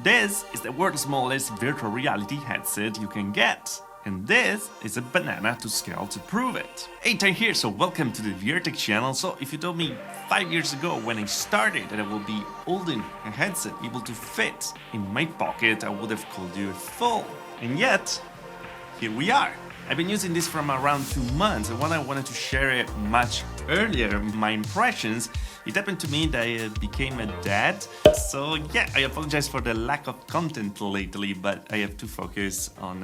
This is the world's smallest virtual reality headset you can get. And this is a banana to scale to prove it. Hey, Ty here, so welcome to the VRTech channel. So if you told me 5 years ago when I started that I will be holding a headset able to fit in my pocket, I would have called you a fool. And yet, here we are. I've been using this from around 2 months, and when I wanted to share it much earlier, my impressions, it happened to me that I became a dad. So yeah, I apologize for the lack of content lately, but I have to focus on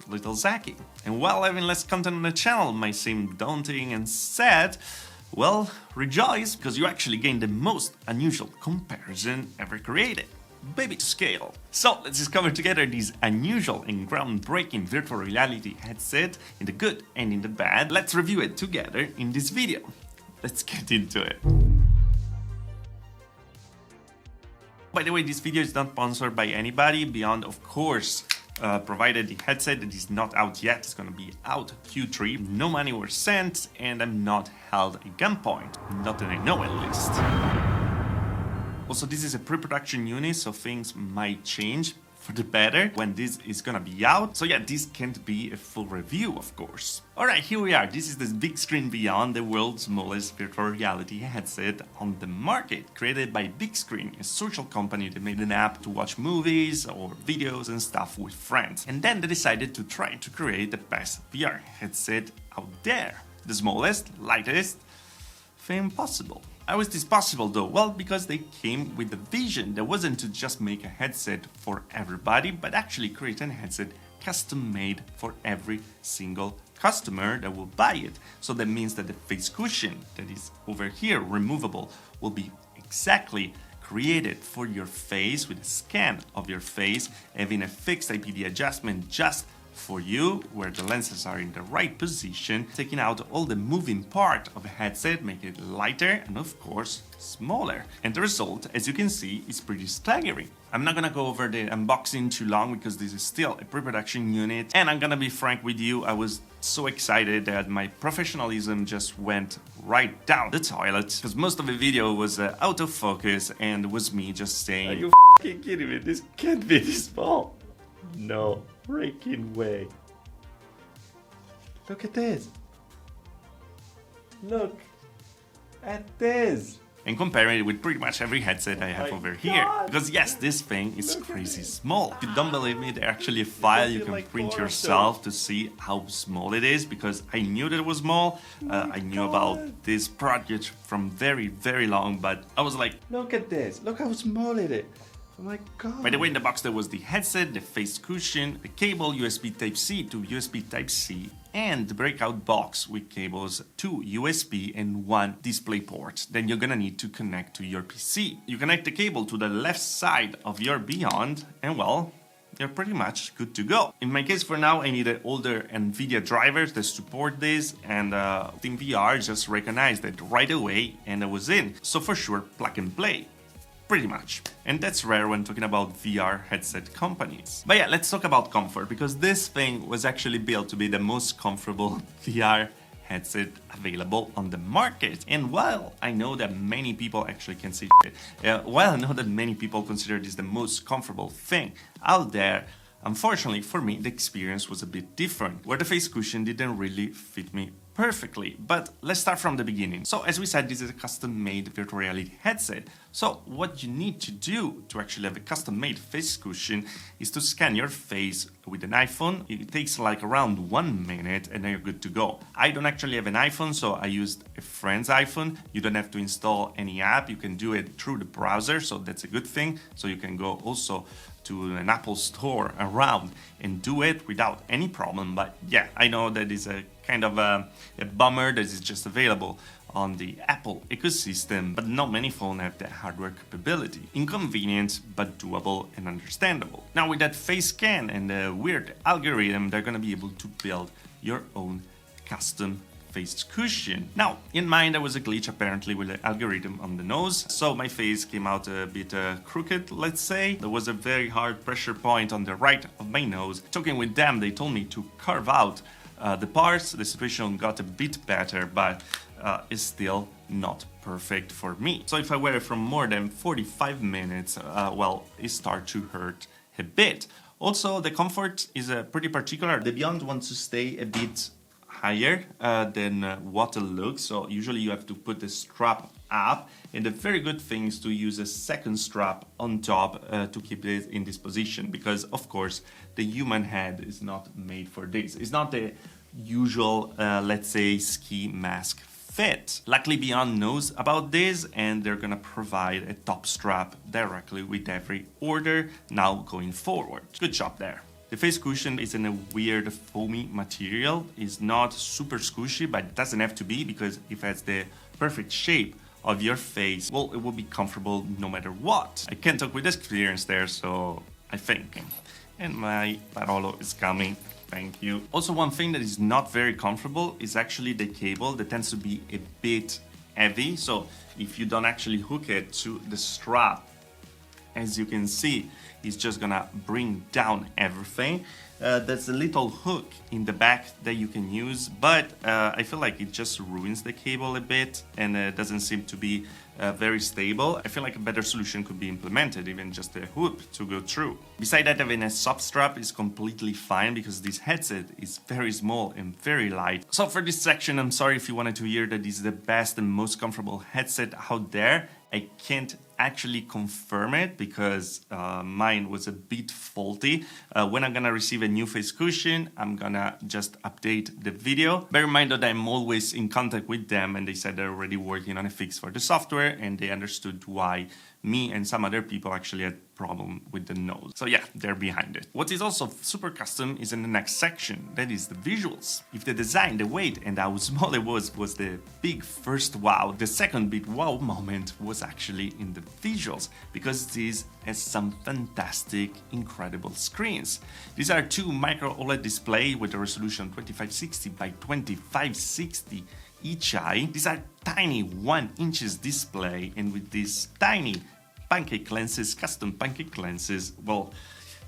little Zacky. And while having less content on the channel might seem daunting and sad, well, rejoice, because you actually gained the most unusual comparison ever created. Baby to scale. So let's discover together this unusual and groundbreaking virtual reality headset in the good and in the bad. Let's review it together in this video. Let's get into it. By the way, this video is not sponsored by anybody beyond, of course, provided the headset that is not out yet is going to be out Q3. No money was sent, and I'm not held at gunpoint. Not that I know, at least. Also, this is a pre-production unit, so things might change for the better when this is gonna be out. So yeah, this can't be a full review, of course. Alright, here we are. This is the big screen beyond, the world's smallest virtual reality headset on the market, created by Big Screen, a social company that made an app to watch movies or videos and stuff with friends. And then they decided to try to create the best VR headset out there. The smallest, lightest thing possible. How is this possible though? Well, because they came with a vision that wasn't to just make a headset for everybody, but actually create a headset custom made for every single customer that will buy it. So that means that the face cushion that is over here, removable, will be exactly created for your face with a scan of your face, having a fixed IPD adjustment just for you, where the lenses are in the right position, taking out all the moving part of a headset, making it lighter and of course smaller. And the result, as you can see, is pretty staggering. I'm not gonna go over the unboxing too long because this is still a pre-production unit, and I'm gonna be frank with you, I was so excited that my professionalism just went right down the toilet, because most of the video was out of focus and was me just saying, "Are you f***ing kidding me? This can't be this small." No freaking way. Look at this. Look at this. And comparing it with pretty much every headset I have over here. Because yes, this thing is crazy small. If you don't believe me, there's actually a file you can print yourself to see how small it is, because I knew that it was small. I knew about this project from very, very long, but I was like, look at this. Look how small it is. Oh my god. By the way, in the box there was the headset, the face cushion, the cable USB Type-C to USB Type-C, and the breakout box with cables, 2 USB and 1 display port. Then you're gonna need to connect to your PC. You connect the cable to the left side of your Beyond, and well, you're pretty much good to go. In my case for now, I needed older NVIDIA drivers that support this, and TeamVR just recognized it right away and I was in. So for sure, plug and play. Pretty much. And that's rare when talking about VR headset companies. But yeah, let's talk about comfort, because this thing was actually built to be the most comfortable VR headset available on the market. And while I know that many people actually can see it, while I know that many people consider this the most comfortable thing out there, unfortunately for me, the experience was a bit different, where the face cushion didn't really fit me perfectly. But let's start from the beginning. So as we said, this is a custom-made virtual reality headset. So what you need to do to actually have a custom-made face cushion is to scan your face with an iPhone. It takes like around 1 minute and then you're good to go. I don't actually have an iPhone, so I used a friend's iPhone. You don't have to install any app. You can do it through the browser, so that's a good thing. So you can go also to an Apple store around and do it without any problem. But yeah, I know that is a kind of a bummer that is just available on the Apple ecosystem, but not many phones have that hardware capability. Inconvenient, but doable and understandable. Now with that face scan and the weird algorithm, they're gonna be able to build your own custom face cushion. Now, in mine there was a glitch apparently with the algorithm on the nose, so my face came out a bit crooked, let's say. There was a very hard pressure point on the right of my nose. Talking with them, they told me to carve out the parts. The situation got a bit better, but it's still not perfect for me. So if I wear it for more than 45 minutes, well, it starts to hurt a bit. Also, the comfort is pretty particular. The Beyond wants to stay a bit higher than what it looks, so usually you have to put the strap up, and the very good thing is to use a second strap on top to keep it in this position, because of course the human head is not made for this. It's not the usual let's say ski mask fit. Luckily Beyond knows about this, and they're gonna provide a top strap directly with every order now going forward. Good job there. The face cushion is in a weird foamy material. It's not super squishy, but it doesn't have to be, because if it has the perfect shape of your face, well, it will be comfortable no matter what. I can't talk with experience there, so I think. And my Barolo is coming. Thank you. Also, one thing that is not very comfortable is actually the cable that tends to be a bit heavy. So if you don't actually hook it to the strap, as you can see, it's just gonna bring down everything. There's a little hook in the back that you can use, but I feel like it just ruins the cable a bit, and doesn't seem to be very stable. I feel like a better solution could be implemented, even just a hoop to go through. Besides that, having a soft strap is completely fine, because this headset is very small and very light. So for this section, I'm sorry if you wanted to hear that this is the best and most comfortable headset out there. I can't actually confirm it, because mine was a bit faulty. When I'm gonna receive a new face cushion, I'm gonna just update the video. Bear in mind that I'm always in contact with them, and they said they're already working on a fix for the software, and they understood why me and some other people actually had problem with the nose. So yeah, they're behind it. What is also super custom is in the next section, that is the visuals. If the design, the weight, and how small it was the big first wow, the second big wow moment was actually in the visuals, because this has some fantastic, incredible screens. These are two micro OLED display with a resolution 2560 by 2560 each eye. These are tiny 1 inches display, and with these tiny pancake lenses, custom pancake lenses, well,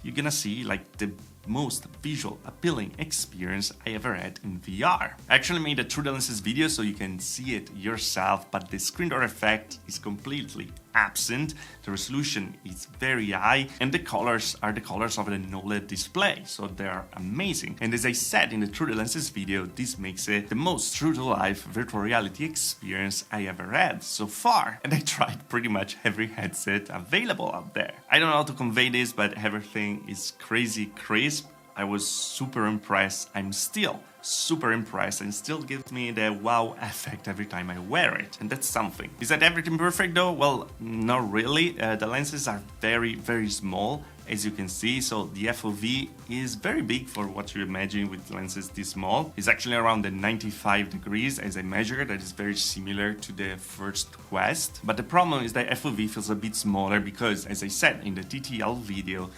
you're gonna see like the most visual appealing experience I ever had in VR. I actually made a through the lenses video so you can see it yourself, but the screen door effect is completely absent, the resolution is very high, and the colors are the colors of an OLED display, so they are amazing. And as I said in the through the lenses video, this makes it the most true to life virtual reality experience I ever had so far. And I tried pretty much every headset available out there. I don't know how to convey this, but everything is crazy crisp. I was super impressed. I'm still super impressed, and still gives me the wow effect every time I wear it, and that's something. Is that everything perfect though? Well, not really. The lenses are very, very small, as you can see, so the FOV is very big for what you imagine with lenses this small. It's actually around the 95 degrees as I measured. That is very similar to the first Quest, but the problem is that FOV feels a bit smaller because, as I said in the TTL video,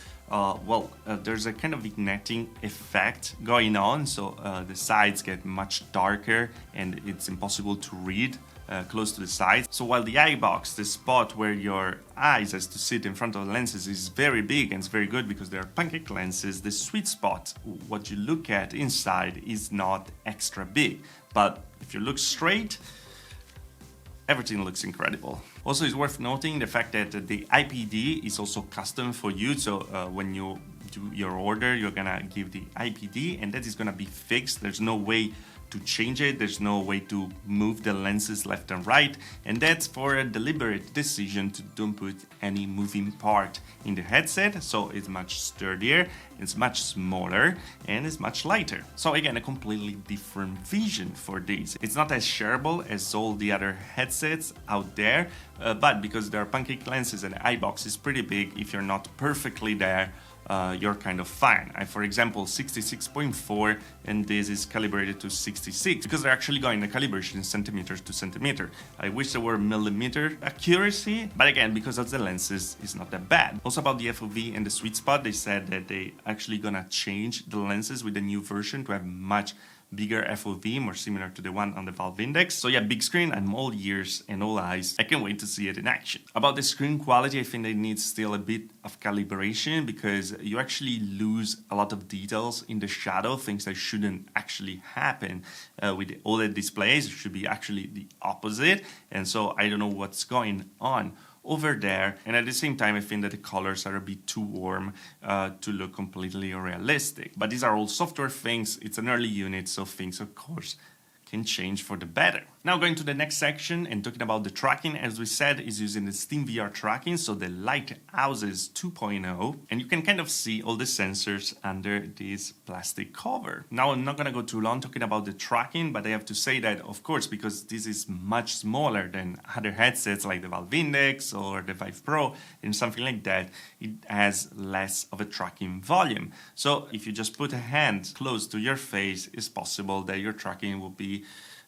there's a kind of vignetting effect going on, so the sides get much darker and it's impossible to read close to the sides. So while the eye box, the spot where your eyes has to sit in front of the lenses, is very big and it's very good because they're pancake lenses, the sweet spot, what you look at inside, is not extra big. But if you look straight, everything looks incredible. Also, it's worth noting the fact that the IPD is also custom for you. So when you do your order, you're gonna give the IPD, and that is gonna be fixed. There's no way to change it. There's no way to move the lenses left and right. And that's for a deliberate decision to don't put any moving part in the headset. So it's much sturdier, it's much smaller, and it's much lighter. So again, a completely different vision for this. It's not as shareable as all the other headsets out there, but because there are pancake lenses and the eye box is pretty big, if you're not perfectly there, you're kind of fine. For example, 66.4, and this is calibrated to 66, because they're actually going the calibration centimeters to centimeter. I wish there were millimeter accuracy, but again, because of the lenses, it's not that bad. Also about the FOV and the sweet spot, they said that they actually gonna change the lenses with the new version to have much bigger FOV, more similar to the one on the Valve Index. So yeah, big screen, I'm all ears and all eyes. I can't wait to see it in action. About the screen quality, I think it needs still a bit of calibration because you actually lose a lot of details in the shadow, things that shouldn't actually happen with the OLED displays. It should be actually the opposite. And so I don't know what's going on over there, and at the same time I think that the colors are a bit too warm to look completely realistic. But these are all software things, it's an early unit, so things of course can change for the better. Now going to the next section and talking about the tracking, as we said, is using the SteamVR tracking, so the Lighthouses 2.0, and you can kind of see all the sensors under this plastic cover. Now I'm not gonna go too long talking about the tracking, but I have to say that, of course, because this is much smaller than other headsets like the Valve Index or the Vive Pro and something like that, it has less of a tracking volume. So if you just put a hand close to your face, it's possible that your tracking will be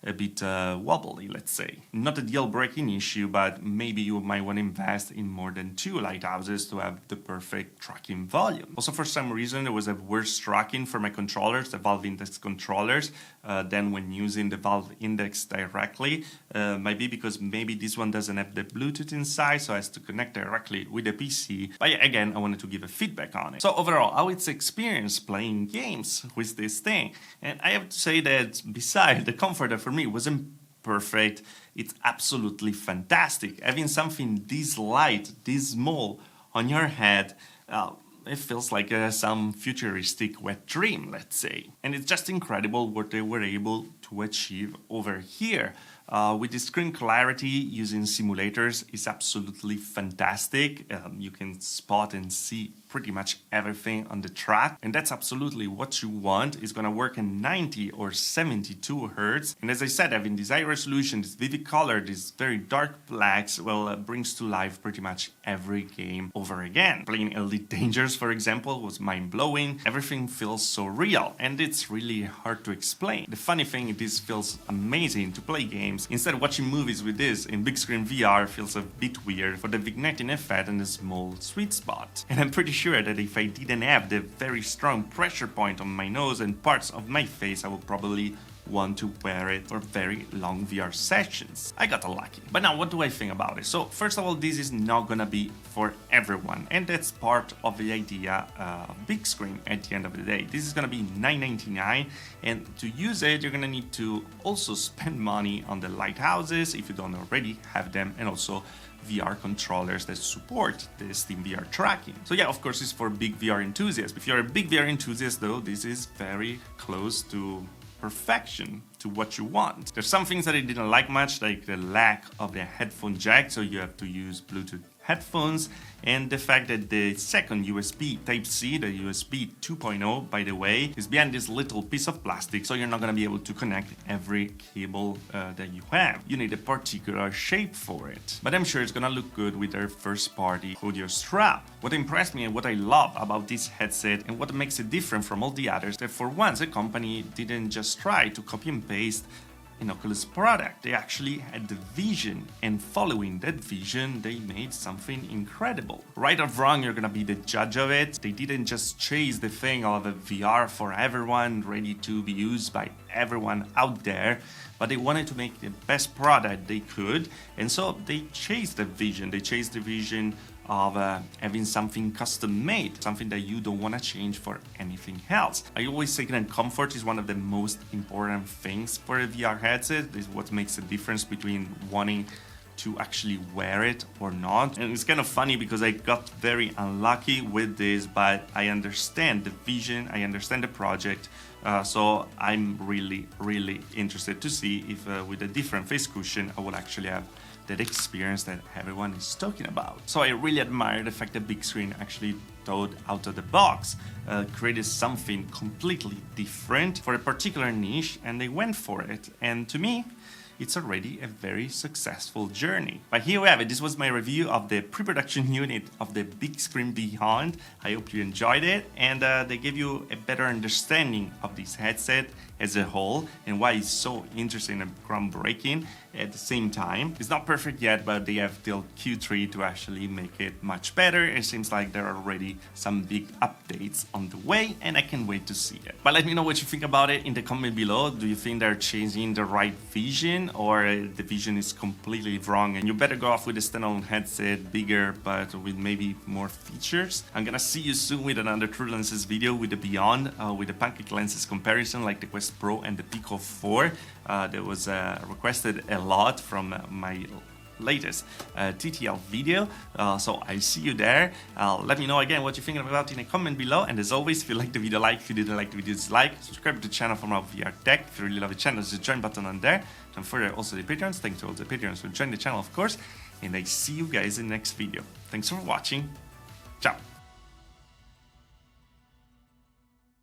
a bit wobbly, let's say. Not a deal-breaking issue, but maybe you might want to invest in more than 2 lighthouses to have the perfect tracking volume. Also, for some reason, there was a worse tracking for my controllers, the Valve Index controllers, than when using the Valve Index directly. Might be because maybe this one doesn't have the Bluetooth inside, so it has to connect directly with the PC. But yeah, again, I wanted to give a feedback on it. So overall, how it's experience playing games with this thing. And I have to say that besides the comfort that for me wasn't perfect, it's absolutely fantastic. Having something this light, this small on your head, it feels like some futuristic wet dream, let's say. And it's just incredible what they were able to achieve over here. With the screen clarity using simulators is absolutely fantastic. You can spot and see pretty much everything on the track, and that's absolutely what you want. It's gonna work in 90 or 72 Hertz, and as I said, having this high resolution, this vivid color, these very dark blacks, well, brings to life pretty much every game over again. Playing Elite Dangerous, for example, was mind-blowing. Everything feels so real, and it's really hard to explain. The funny thing is this feels amazing to play games. Instead, watching movies with this in big screen VR feels a bit weird for the vignetting effect and the small sweet spot. And I'm pretty sure that if I didn't have the very strong pressure point on my nose and parts of my face, I would probably want to wear it for very long VR sessions. I got lucky. But now, what do I think about it? So first of all, this is not gonna be for everyone, and that's part of the idea of big screen at the end of the day. This is gonna be $9.99, and to use it, you're gonna need to also spend money on the lighthouses if you don't already have them, and also VR controllers that support the SteamVR tracking. So yeah, of course, it's for big VR enthusiasts. If you're a big VR enthusiast though, this is very close to perfection, to what you want. There's some things that I didn't like much, like the lack of the headphone jack, so you have to use Bluetooth headphones, and the fact that the second USB Type-C, the USB 2.0, by the way, is behind this little piece of plastic, so you're not gonna be able to connect every cable that you have. You need a particular shape for it. But I'm sure it's gonna look good with their first-party audio strap. What impressed me and what I love about this headset and what makes it different from all the others, that for once a company didn't just try to copy and paste an Oculus product. They actually had the vision, and following that vision, they made something incredible. Right or wrong, you're gonna be the judge of it. They didn't just chase the thing of a VR for everyone, ready to be used by everyone out there, but they wanted to make the best product they could, and so they chased the vision. They chased the vision of having something custom made, something that you don't want to change for anything else. I always say that comfort is one of the most important things for a VR headset. This is what makes the difference between wanting to actually wear it or not. And it's kind of funny because I got very unlucky with this, but I understand the vision, I understand the project, so I'm really interested to see if with a different face cushion I will actually have that experience that everyone is talking about. So I really admire the fact that Big Screen actually thought out of the box, created something completely different for a particular niche, and they went for it. And to me, it's already a very successful journey. But here we have it. This was my review of the pre-production unit of the big screen behind. I hope you enjoyed it, and they give you a better understanding of this headset as a whole and why it's so interesting and groundbreaking at the same time. It's not perfect yet, but they have till Q3 to actually make it much better. It seems like there are already some big updates on the way, and I can't wait to see it. But let me know what you think about it in the comment below. Do you think they're changing the right vision, or the vision is completely wrong and you better go off with a standalone headset, bigger but with maybe more features? I'm gonna see you soon with another True Lenses video with the Beyond, with the pancake lenses comparison like the Quest Pro and the Pico 4. That was requested a lot from my latest TTL video, so I see you there. Let me know again what you're thinking about in a comment below, and as always, if you liked the video, like; if you didn't like the video, dislike. Subscribe to the channel for more VR tech. If you really love the channel, there's a join button on there. And further, also the Patreons. Thanks to all the Patreons who join the channel, of course, and I see you guys in the next video. Thanks for watching. Ciao.